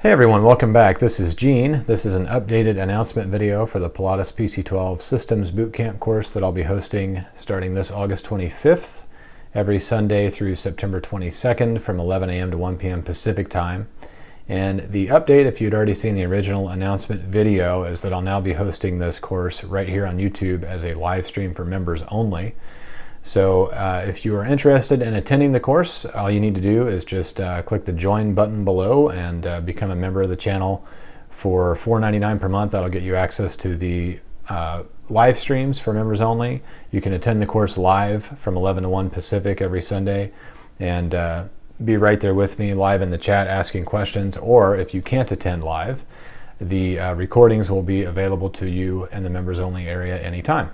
Hey everyone, welcome back. This is Gene. This is an updated announcement video for the Pilatus PC-12 Systems Bootcamp course that I'll be hosting starting this August 25th, every Sunday through September 22nd from 11 a.m. to 1 p.m. Pacific time. And the update, if you'd already seen the original announcement video, is that I'll now be hosting this course right here on YouTube as a live stream for members only. So if you are interested in attending the course, all you need to do is just click the join button below and become a member of the channel for $4.99 per month. That'll get you access to the live streams for members only. You can attend the course live from 11 to 1 Pacific every Sunday and be right there with me live in the chat asking questions. Or if you can't attend live, the recordings will be available to you in the members only area anytime.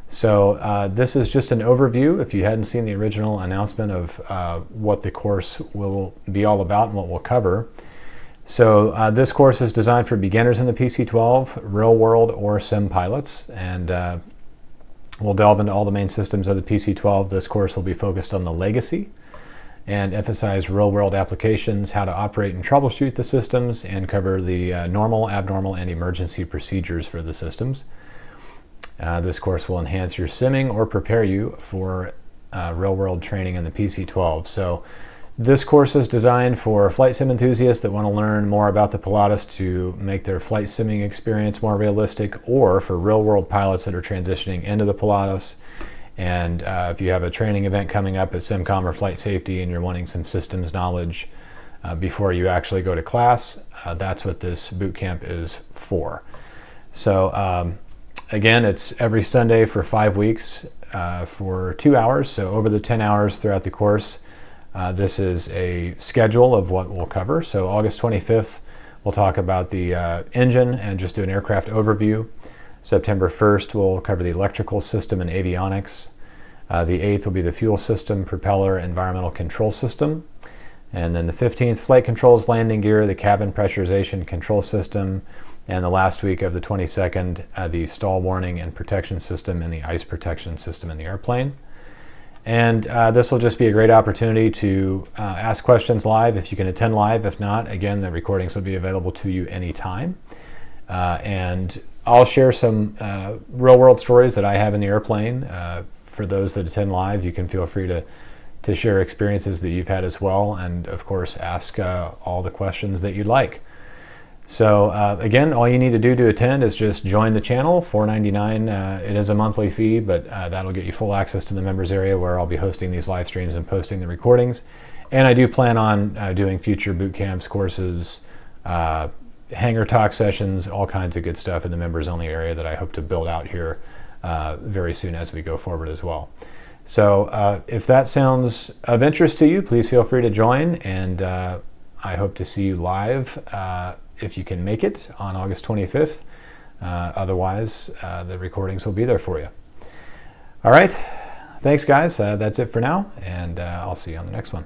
So this is just an overview. If you hadn't seen the original announcement of what the course will be all about and what we'll cover. So this course is designed for beginners in the PC-12, real world or sim pilots, and we'll delve into all the main systems of the PC-12. This course will be focused on the legacy and emphasize real world applications, how to operate and troubleshoot the systems, and cover the normal, abnormal, and emergency procedures for the systems. This course will enhance your simming or prepare you for real-world training in the PC-12. So this course is designed for flight sim enthusiasts that want to learn more about the Pilatus to make their flight simming experience more realistic, or for real-world pilots that are transitioning into the Pilatus. And if you have a training event coming up at SimCom or Flight Safety and you're wanting some systems knowledge before you actually go to class, that's what this boot camp is for. So again, it's every Sunday for 5 weeks for 2 hours. So over the 10 hours throughout the course, this is a schedule of what we'll cover. So August 25th, we'll talk about the engine and just do an aircraft overview. September 1st, we'll cover the electrical system and avionics. The 8th will be the fuel system, propeller, environmental control system. And then the 15th, flight controls, landing gear, the cabin pressurization control system. And the last week of the 22nd, the stall warning and protection system and the ice protection system in the airplane. And this will just be a great opportunity to ask questions live if you can attend live. If not, again, the recordings will be available to you anytime. And I'll share some real world stories that I have in the airplane. For those that attend live, you can feel free to share experiences that you've had as well. And of course, ask all the questions that you'd like. So again, all you need to do to attend is just join the channel, $4.99. It is a monthly fee, but that'll get you full access to the members area where I'll be hosting these live streams and posting the recordings. And I do plan on doing future boot camps, courses, hangar talk sessions, all kinds of good stuff in the members only area that I hope to build out here very soon as we go forward as well. So if that sounds of interest to you, please feel free to join, and I hope to see you live if you can make it on August 25th. Otherwise, the recordings will be there for you. All right, thanks guys. That's it for now, and I'll see you on the next one.